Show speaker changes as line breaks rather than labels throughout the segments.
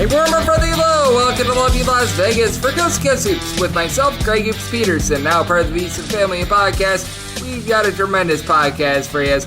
Hey, warmer for the low. Welcome to Lovey Las Vegas for Coast to Coast Hoops with myself, Greg Hoops Peterson, now part of the Beast and Family Podcast. We've got a tremendous podcast for you. A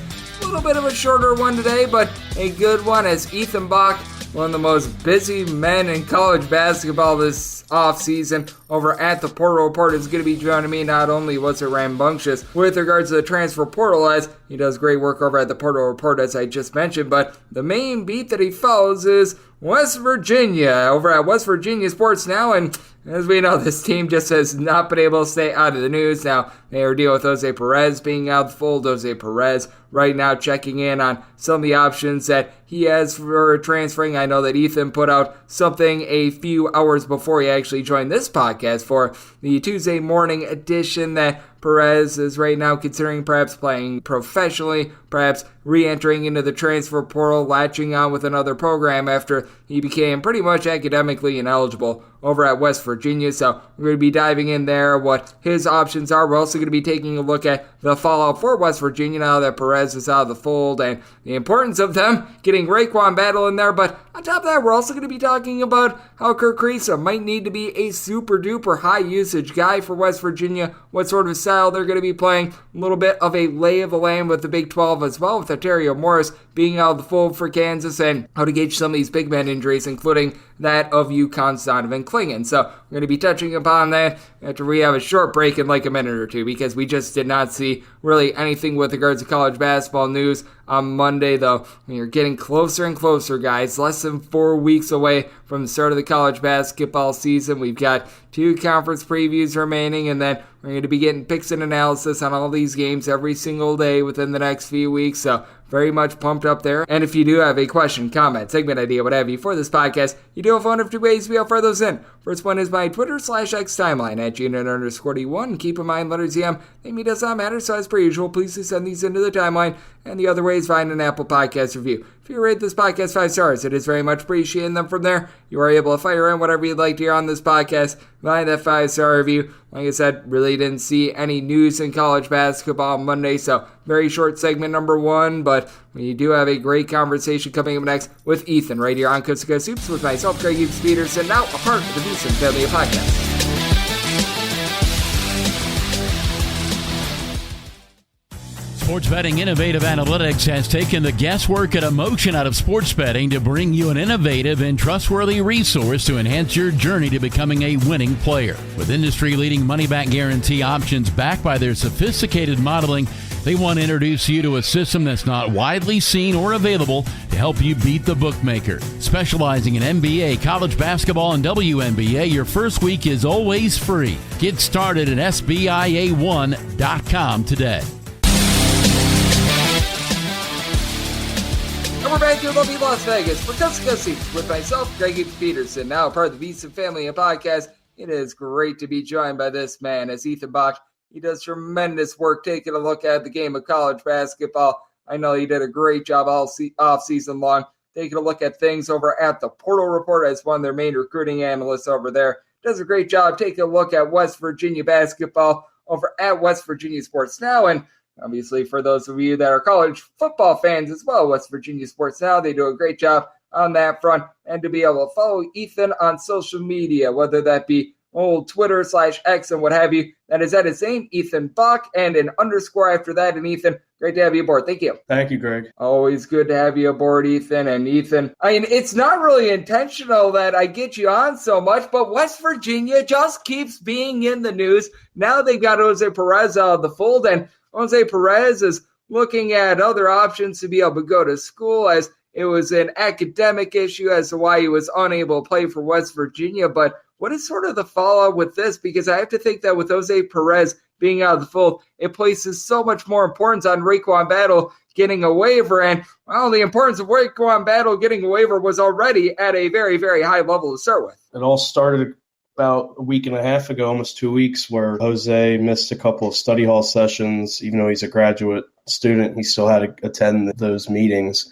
little bit of a shorter one today, but a good one as Ethan Bock, one of the most busy men in college basketball this offseason over at the Portal Report, is going to be joining me. Not only was it rambunctious with regards to the transfer portal, as he does great work over at the Portal Report, as I just mentioned, but the main beat that he follows is West Virginia over at West Virginia Sports Now, and as we know, this team just has not been able to stay out of the news. Now, they are dealing with Jose Perez being out of the fold. Jose Perez right now checking in on some of the options that he has for transferring. I know that Ethan put out something a few hours before he actually joined this podcast for the Tuesday morning edition that Perez is right now considering perhaps playing professionally, perhaps re-entering into the transfer portal, latching on with another program after he became pretty much academically ineligible over at West Virginia. So we're going to be diving in there, what his options are. We're also going to be taking a look at the fallout for West Virginia now that Perez is out of the fold and the importance of them getting Raekwon Battle in there. But on top of that, we're also going to be talking about how Kirk Kriisa might need to be a super duper high usage guy for West Virginia, what sort of style they're going to be playing, a little bit of a lay of the land with the Big 12 as well, with Arterio Morris being out of the fold for Kansas, and how to gauge some of these big man injuries, including that of UConn's Donovan Clingan. So we're going to be touching upon that after we have a short break in like a minute or two, because we just did not see really anything with regards to college basketball news on Monday, though. We are getting closer and closer, guys. Less than 4 weeks away from the start of the college basketball season. We've got 2 conference previews remaining, and then we're going to be getting picks and analysis on all these games every single day within the next few weeks. So very much pumped up there. And if you do have a question, comment, segment idea, what have you for this podcast, you do have one of 2 ways to be able to throw those in. First one is my Twitter/X timeline at @GNN_D1. Keep in mind, letters EM, they me does not matter, so as per usual, please do send these into the timeline. And the other way is find an Apple Podcast review. If you rate this podcast 5 stars, it is very much appreciated. And then from there, you are able to fire in whatever you'd like to hear on this podcast via that 5-star review. Like I said, really didn't see any news in college basketball on Monday, so very short segment number 1, but we do have a great conversation coming up next with Ethan right here on Coast to Coast Hoops with myself, Greg Hoops Peterson, now a part of the Beast and Family Podcast.
Sports Betting Innovative Analytics has taken the guesswork and emotion out of sports betting to bring you an innovative and trustworthy resource to enhance your journey to becoming a winning player. With industry-leading money-back guarantee options backed by their sophisticated modeling, they want to introduce you to a system that's not widely seen or available to help you beat the bookmaker. Specializing in NBA, college basketball, and WNBA, your first week is always free. Get started at SBIA1.com today.
And we're back to Lovey Las Vegas for Coast to Coast Hoops with myself, Greg Hoops Peterson, now part of the Beast and Family Podcast. It is great to be joined by this man as Ethan Bock. He does tremendous work taking a look at the game of college basketball. I know he did a great job all off-season long, taking a look at things over at the Portal Report as one of their main recruiting analysts over there. Does a great job taking a look at West Virginia basketball over at West Virginia Sports Now. And obviously, for those of you that are college football fans as well, West Virginia Sports Now, they do a great job on that front. And to be able to follow Ethan on social media, whether that be old Twitter/X and what have you, that is at his name, Ethan Bock, and an underscore after that. And Ethan, great to have you aboard. Thank you.
Thank you, Greg.
Always good to have you aboard, Ethan. And Ethan, I mean, it's not really intentional that I get you on so much, but West Virginia just keeps being in the news. Now they've got Jose Perez out of the fold, and Jose Perez is looking at other options to be able to go to school, as it was an academic issue as to why he was unable to play for West Virginia. But what is sort of the fallout with this? Because I have to think that with Jose Perez being out of the fold, it places so much more importance on Raekwon Battle getting a waiver. And, well, the importance of Raekwon Battle getting a waiver was already at a very, very high level to start with.
It all started about a week and a half ago, almost 2 weeks, where Jose missed a couple of study hall sessions. Even though he's a graduate student, he still had to attend those meetings.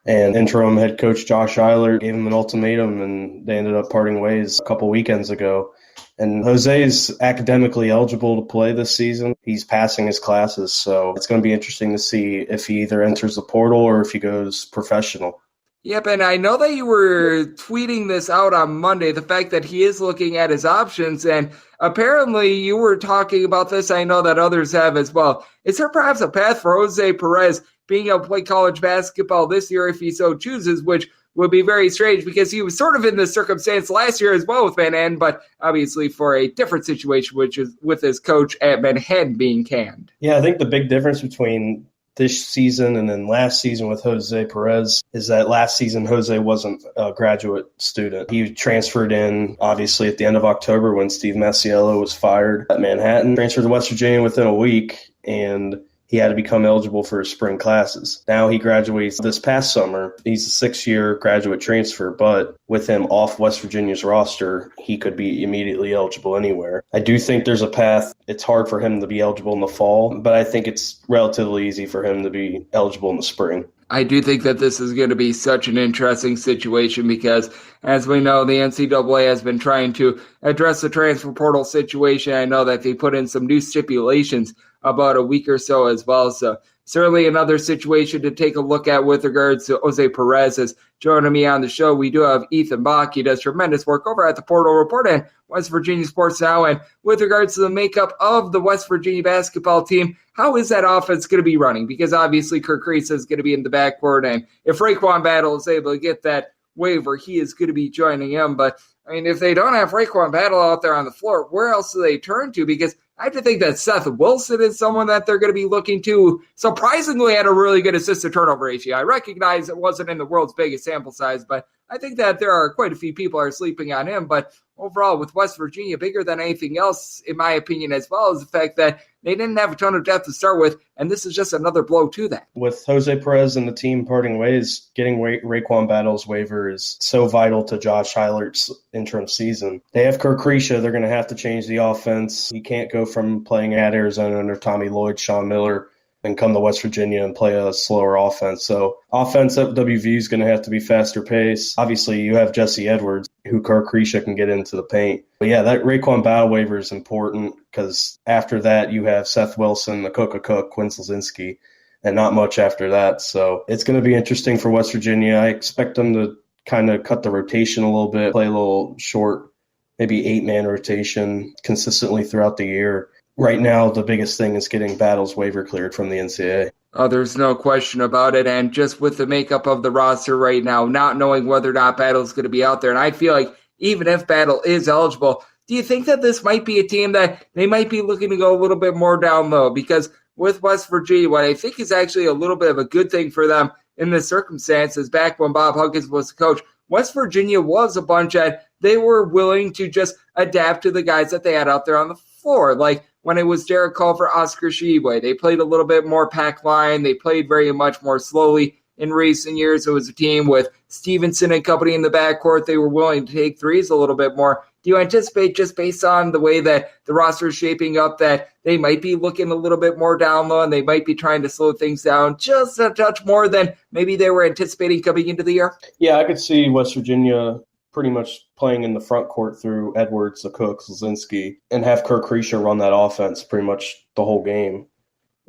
And interim head coach Josh Eiler gave him an ultimatum, and they ended up parting ways a couple weekends ago. And Jose is academically eligible to play this season. He's passing his classes, so it's going to be interesting to see if he either enters the portal or if he goes professional.
Yep, and I know that you were tweeting this out on Monday, the fact that he is looking at his options, and apparently you were talking about this. I know that others have as well. Is there perhaps a path for Jose Perez being able to play college basketball this year if he so chooses, which would be very strange because he was sort of in this circumstance last year as well with Manhattan, but obviously for a different situation, which is with his coach at Manhattan being canned.
Yeah, I think the big difference between this season and then last season with Jose Perez is that last season Jose wasn't a graduate student. He transferred in, obviously, at the end of October when Steve Masiello was fired at Manhattan, transferred to West Virginia within a week, and he had to become eligible for his spring classes. Now he graduates this past summer. He's a 6-year graduate transfer, but with him off West Virginia's roster, he could be immediately eligible anywhere. I do think there's a path. It's hard for him to be eligible in the fall, but I think it's relatively easy for him to be eligible in the spring.
I do think that this is going to be such an interesting situation because, as we know, the NCAA has been trying to address the transfer portal situation. I know that they put in some new stipulations about a week or so as well. So certainly another situation to take a look at with regards to Jose Perez. As joining me on the show, we do have Ethan Bock. He does tremendous work over at the Portal Report and West Virginia Sports Now. And with regards to the makeup of the West Virginia basketball team, how is that offense going to be running? Because obviously Kirk Kriisa is going to be in the backcourt, and if Raekwon Battle is able to get that waiver, he is going to be joining him. But, I mean, if they don't have Raekwon Battle out there on the floor, where else do they turn to? Because I have to think that Seth Wilson is someone that they're going to be looking to. Surprisingly, had a really good assist-to-turnover ratio. I recognize it wasn't in the world's biggest sample size, but I think that there are quite a few people are sleeping on him. But overall, with West Virginia, bigger than anything else, in my opinion, as well, is the fact that they didn't have a ton of depth to start with, and this is just another blow to that.
With Jose Perez and the team parting ways, getting Raekwon Battle's waiver is so vital to Josh Heilert's interim season. They have Kirk Kriisa. They're going to have to change the offense. He can't go from playing at Arizona under Tommy Lloyd, Sean Miller, and come to West Virginia and play a slower offense. So offense at WVU is going to have to be faster pace. Obviously, you have Jesse Edwards, who Kirk Kriisa can get into the paint. But yeah, that Raekwon Battle waiver is important because after that, you have Seth Wilson, Akok Cook, Quinn Slazinski, and not much after that. So it's going to be interesting for West Virginia. I expect them to kind of cut the rotation a little bit, play a little short, maybe 8-man rotation consistently throughout the year. Right now, the biggest thing is getting Battle's waiver cleared from the NCAA.
Oh, there's no question about it. And just with the makeup of the roster right now, not knowing whether or not Battle's going to be out there, and I feel like even if Battle is eligible, do you think that this might be a team that they might be looking to go a little bit more down low? Because with West Virginia, what I think is actually a little bit of a good thing for them in this circumstance is back when Bob Huggins was the coach, West Virginia was a bunch that they were willing to just adapt to the guys that they had out there on the floor. Like, when it was Derek Culver, Oscar Tshiebwe, they played a little bit more pack line. They played very much more slowly in recent years. It was a team with Stevenson and company in the backcourt. They were willing to take threes a little bit more. Do you anticipate, just based on the way that the roster is shaping up, that they might be looking a little bit more down low and they might be trying to slow things down just a touch more than maybe they were anticipating coming into the year?
Yeah, I could see West Virginia pretty much playing in the front court through Edwards, Akok, Slazinski, and have Kirk Kriisa run that offense pretty much the whole game.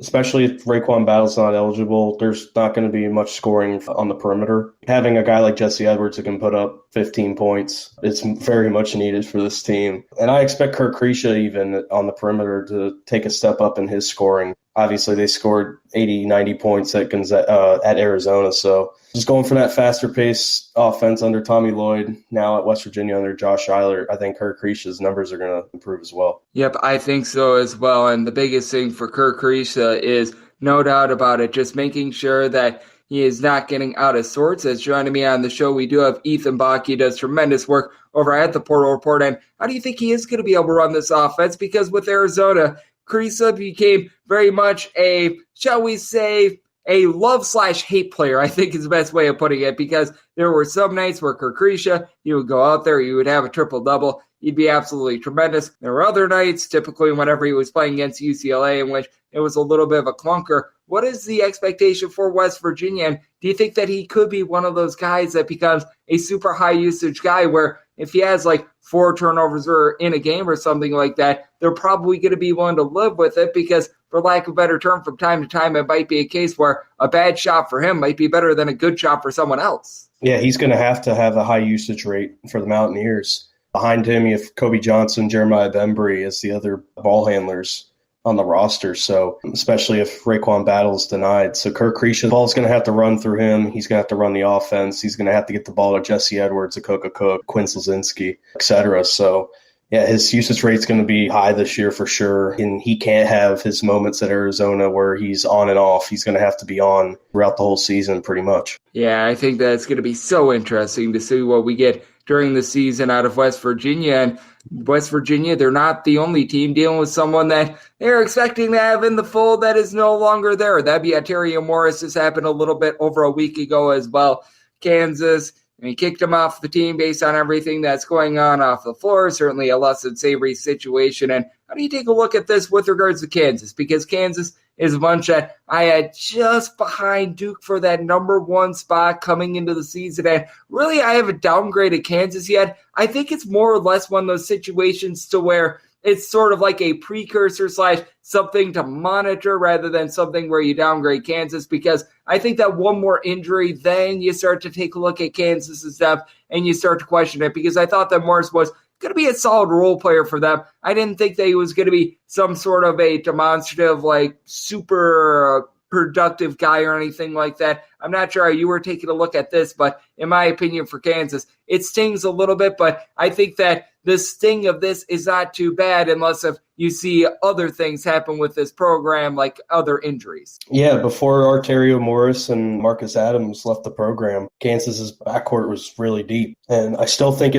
Especially if Raekwon Battle's not eligible, there's not going to be much scoring on the perimeter. Having a guy like Jesse Edwards who can put up 15 points is very much needed for this team. And I expect Kirk Kriisa even on the perimeter to take a step up in his scoring. Obviously, they scored 80, 90 points at Arizona. So just going for that faster pace offense under Tommy Lloyd, now at West Virginia under Josh Eilert, I think Kirk Kriisa's numbers are going to improve as well.
Yep, I think so as well. And the biggest thing for Kirk Kriisa is, no doubt about it, just making sure that he is not getting out of sorts. As joining me on the show, we do have Ethan Bock. He does tremendous work over at the Portal Report. And how do you think he is going to be able to run this offense? Because with Arizona, Kriisa became very much a, shall we say, a love/hate player, I think is the best way of putting it, because there were some nights where Kirk Kriisa, he would go out there, he would have a triple-double, he'd be absolutely tremendous. There were other nights, typically whenever he was playing against UCLA, in which it was a little bit of a clunker. What is the expectation for West Virginia? And do you think that he could be one of those guys that becomes a super high-usage guy where if he has like 4 turnovers or in a game or something like that, they're probably going to be willing to live with it because, for lack of a better term, from time to time, it might be a case where a bad shot for him might be better than a good shot for someone else?
Yeah, he's going to have a high usage rate for the Mountaineers. Behind him, you have Kobe Johnson, Jeremiah Bembry as the other ball handlers on the roster. So especially if Raekwon Battle is denied. So Kirk Creech's ball's going to have to run through him. He's going to have to run the offense. He's going to have to get the ball to Jesse Edwards, Akoka Cook, Quinn Slazinski, et cetera. So yeah, his usage rate's going to be high this year for sure. And he can't have his moments at Arizona where he's on and off. He's going to have to be on throughout the whole season pretty much.
Yeah, I think that's going to be so interesting to see what we get during the season out of West Virginia. And West Virginia, they're not the only team dealing with someone that they're expecting to have in the fold that is no longer there. That'd be Arterio Morris. This happened a little bit over a week ago as well. Kansas, kicked him off the team based on everything that's going on off the floor. Certainly a less than savory situation. And how do you take a look at this with regards to Kansas? Because Kansas is a bunch that I had just behind Duke for that number one spot coming into the season. And really, I haven't downgraded Kansas yet. I think it's more or less one of those situations to where it's sort of like a precursor / something to monitor rather than something where you downgrade Kansas, because I think that one more injury, then you start to take a look at Kansas's depth and you start to question it, because I thought that Morris was going to be a solid role player for them. I didn't think that he was going to be some sort of a demonstrative, super productive guy or anything like that. I'm not sure how you were taking a look at this, but in my opinion for Kansas, it stings a little bit, but I think that the sting of this is not too bad unless if you see other things happen with this program, like other injuries.
Yeah, before Arterio Morris and Marcus Adams left the program, Kansas's backcourt was really deep. And I still think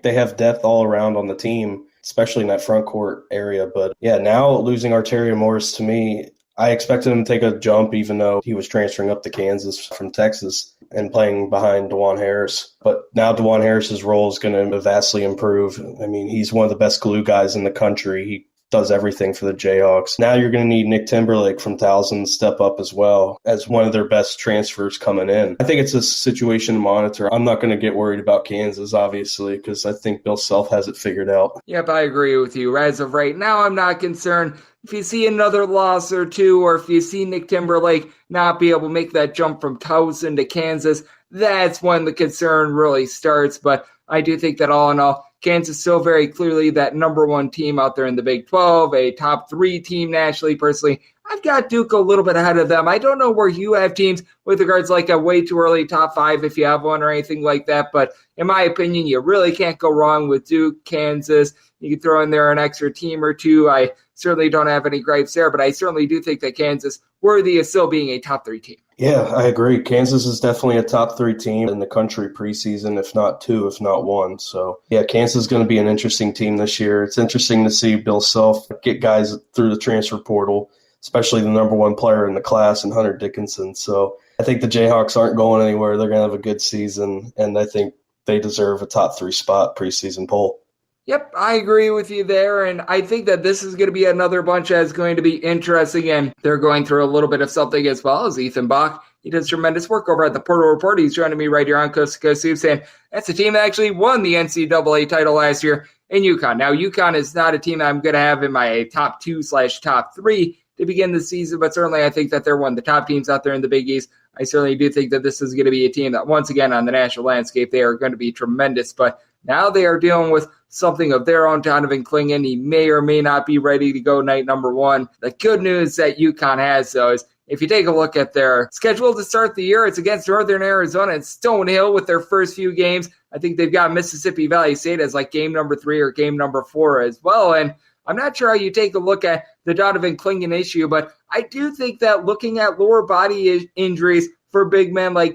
they have depth all around on the team, especially in that front court area. But yeah, now losing Arterio Morris, to me, I expected him to take a jump, even though he was transferring up to Kansas from Texas and playing behind DeJuan Harris. But now DeJuan Harris's role is going to vastly improve. I mean, he's one of the best glue guys in the country. He does everything for the Jayhawks. Now you're going to need Nick Timberlake from Towson to step up as well as one of their best transfers coming in. I think it's a situation to monitor. I'm not going to get worried about Kansas, obviously, because I think Bill Self has it figured out.
Yep, I agree with you. As of right now, I'm not concerned. If you see another loss or two, or if you see Nick Timberlake not be able to make that jump from Towson to Kansas, that's when the concern really starts. But I do think that all in all, Kansas still very clearly that number one team out there in the Big 12, a top 3 team nationally. Personally, I've got Duke a little bit ahead of them. I don't know where you have teams with regards like a way too early top 5 if you have one or anything like that. But in my opinion, you really can't go wrong with Duke, Kansas. You can throw in there an extra team or two. I certainly don't have any gripes there, but I certainly do think that Kansas worthy of still being a top 3 team.
Yeah, I agree. Kansas is definitely a top 3 team in the country preseason, if not 2, if not 1. So, yeah, Kansas is going to be an interesting team this year. It's interesting to see Bill Self get guys through the transfer portal, especially the number 1 player in the class in Hunter Dickinson. So I think the Jayhawks aren't going anywhere. They're going to have a good season, and I think they deserve a top 3 spot preseason poll.
Yep, I agree with you there, and I think that this is going to be another bunch that's going to be interesting, and they're going through a little bit of something as well as Ethan Bock. He does tremendous work over at the Portal Report. He's joining me right here on Coast to Coast Hoops, and that's a team that actually won the NCAA title last year in UConn. Now, UConn is not a team that I'm going to have in my top 2/top 3 to begin the season, but certainly I think that they're one of the top teams out there in the Big East. I certainly do think that this is going to be a team that, once again, on the national landscape, they are going to be tremendous, but now they are dealing with something of their own. Donovan Clingan, he may or may not be ready to go night number 1. The good news that UConn has, though, is if you take a look at their schedule to start the year, it's against Northern Arizona and Stonehill with their first few games. I think they've got Mississippi Valley State as like game number 3 or game number 4 as well. And I'm not sure how you take a look at the Donovan Clingan issue, but I do think that looking at lower body injuries for big men like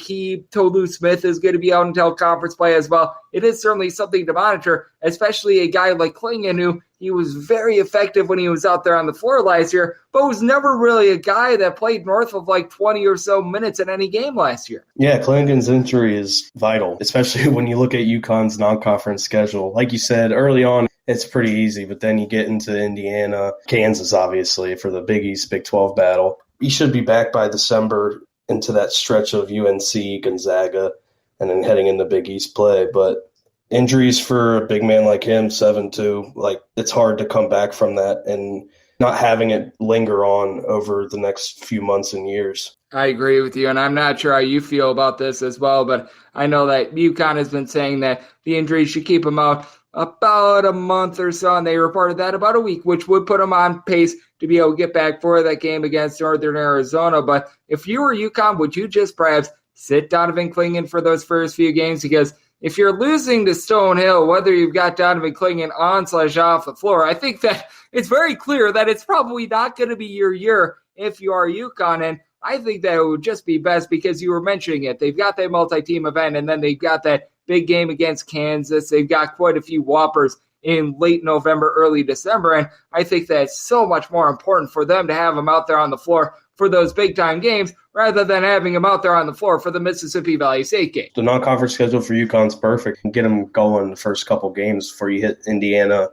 Tolu Smith is going to be out until conference play as well. It is certainly something to monitor, especially a guy like Clingan, who he was very effective when he was out there on the floor last year, but was never really a guy that played north of like 20 or so minutes in any game last year.
Yeah, Clingan's injury is vital, especially when you look at UConn's non-conference schedule. Like you said, early on, it's pretty easy, but then you get into Indiana, Kansas, obviously, for the Big East, Big 12 battle. He should be back by December into that stretch of UNC, Gonzaga, and then heading into Big East play. But injuries for a big man like him, 7'2", like it's hard to come back from that. And not having it linger on over the next few months and years.
I agree with you, and I'm not sure how you feel about this as well, but I know that UConn has been saying that the injury should keep him out about a month or so, and they reported that about a week, which would put him on pace to be able to get back for that game against Northern Arizona. But if you were UConn, would you just perhaps sit Donovan Clingan for those first few games? Because if you're losing to Stonehill, whether you've got Donovan Clingan on/off the floor, I think that it's very clear that it's probably not going to be your year if you are UConn. And I think that it would just be best because you were mentioning it. They've got that multi-team event, and then they've got that big game against Kansas. They've got quite a few whoppers in late November, early December, and I think that it's so much more important for them to have him out there on the floor for those big-time games rather than having him out there on the floor for the Mississippi Valley State game.
The non-conference schedule for UConn's perfect. Get them going the first couple games before you hit Indiana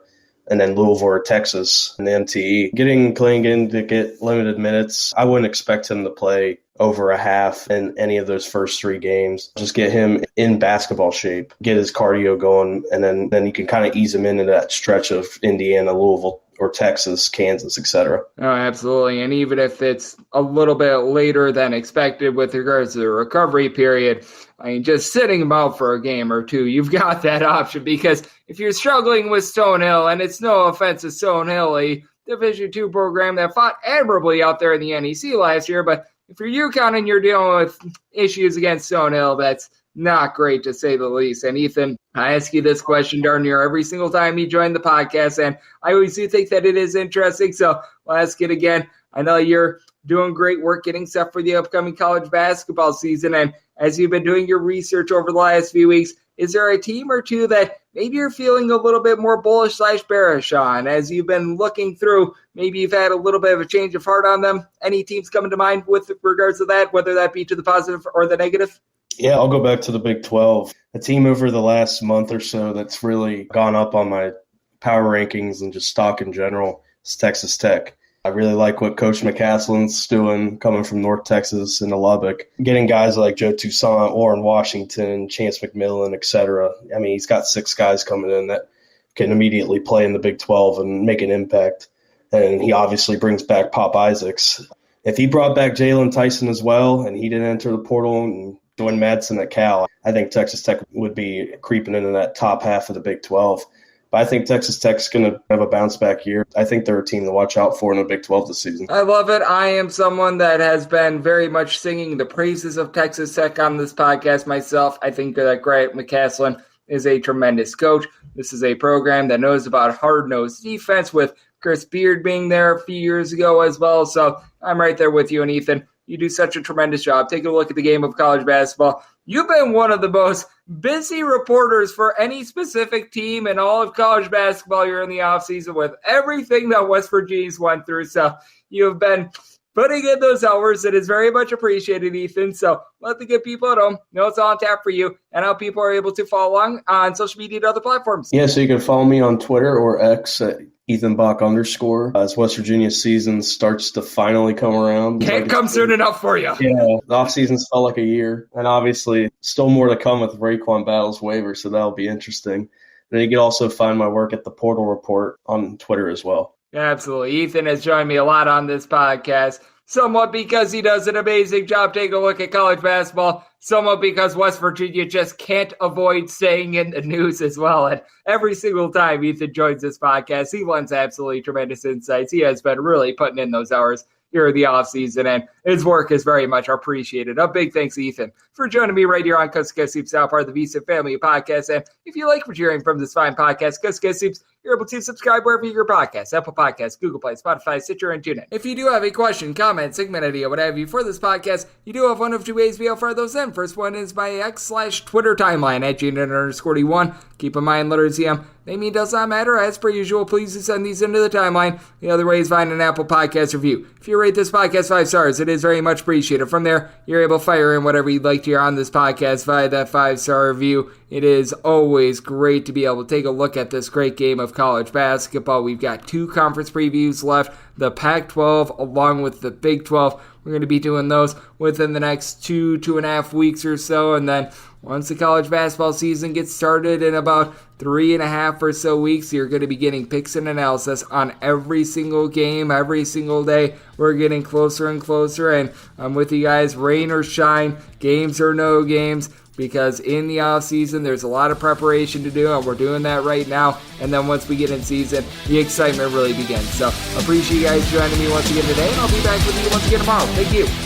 and then Louisville or Texas in the MTE. Getting Clingan to get limited minutes, I wouldn't expect him to play over a half in any of those first 3 games. Just get him in basketball shape, get his cardio going, and then you can kind of ease him into that stretch of Indiana, Louisville, or Texas, Kansas, etc.
Oh, absolutely. And even if it's a little bit later than expected with regards to the recovery period, I mean, just sitting him out for a game or two, you've got that option. Because if you're struggling with Stonehill, and it's no offense to Stonehill, a Division II program that fought admirably out there in the NEC last year, but if you're UConn and you're dealing with issues against Stonehill, that's not great to say the least. And Ethan, I ask you this question darn near every single time you join the podcast, and I always do think that it is interesting, so I'll ask it again. I know you're doing great work getting set for the upcoming college basketball season, and as you've been doing your research over the last few weeks, is there a team or two that maybe you're feeling a little bit more bullish/bearish on as you've been looking through? Maybe you've had a little bit of a change of heart on them. Any teams coming to mind with regards to that, whether that be to the positive or the negative?
Yeah, I'll go back to the Big 12. A team over the last month or so that's really gone up on my power rankings and just stock in general is Texas Tech. I really like what Coach McCaslin's doing coming from North Texas into Lubbock. Getting guys like Joe Toussaint, Warren Washington, Chance McMillan, etc. I mean, he's got 6 guys coming in that can immediately play in the Big 12 and make an impact. And he obviously brings back Pop Isaacs. If he brought back Jalen Tyson as well and he didn't enter the portal and join Madsen at Cal, I think Texas Tech would be creeping into that top half of the Big 12. But I think Texas Tech's going to have a bounce-back year. I think they're a team to watch out for in the Big 12 this season.
I love it. I am someone that has been very much singing the praises of Texas Tech on this podcast myself. I think that Grant McCaslin is a tremendous coach. This is a program that knows about hard-nosed defense with Chris Beard being there a few years ago as well. So I'm right there with you. And Ethan, you do such a tremendous job. Take a look at the game of college basketball. You've been one of the most busy reporters for any specific team in all of college basketball here in the offseason with everything that West Virginia's went through. So you have been putting in those hours. It is very much appreciated, Ethan. So let the good people at home know it's all on tap for you and how people are able to follow along on social media and other platforms.
Yeah, so you can follow me on Twitter or X at Ethan Bock _ as West Virginia's season starts to finally come around.
Can't come soon enough for you.
Yeah, the offseason's felt like a year. And obviously, still more to come with Raekwon Battle's waiver, so that'll be interesting. And you can also find my work at the Portal Report on Twitter as well.
Absolutely. Ethan has joined me a lot on this podcast, somewhat because he does an amazing job taking a look at college basketball, somewhat because West Virginia just can't avoid staying in the news as well. And every single time Ethan joins this podcast, he lends absolutely tremendous insights. He has been really putting in those hours here in the offseason, and his work is very much appreciated. A big thanks to Ethan for joining me right here on Coast to Coast Hoops, now part of the VSiN family podcast. And if you like what you're hearing from this fine podcast, Coast to Coast Hoops, you're able to subscribe wherever you get your podcasts, Apple Podcasts, Google Play, Spotify, Stitcher, and TuneIn. If you do have a question, comment, segment idea, what have you for this podcast, you do have one of 2 ways we'll fire those in. First one is my X/Twitter timeline at Janet_D1. Keep in mind, letters CM. Name does not matter. As per usual, please send these into the timeline. The other way is find an Apple Podcast review. If you rate this podcast 5 stars, it is very much appreciated. From there, you're able to fire in whatever you'd like to hear on this podcast via that 5-star review. It is always great to be able to take a look at this great game of college basketball. We've got 2 conference previews left, the Pac-12 along with the Big 12. We're going to be doing those within the next 2.5 weeks or so, and then once the college basketball season gets started in about 3.5 or so weeks, you're going to be getting picks and analysis on every single game, every single day. We're getting closer and closer, and I'm with you guys, rain or shine, games or no games, because in the offseason, there's a lot of preparation to do, and we're doing that right now. And then once we get in season, the excitement really begins. So appreciate you guys joining me once again today, and I'll be back with you once again tomorrow. Thank you.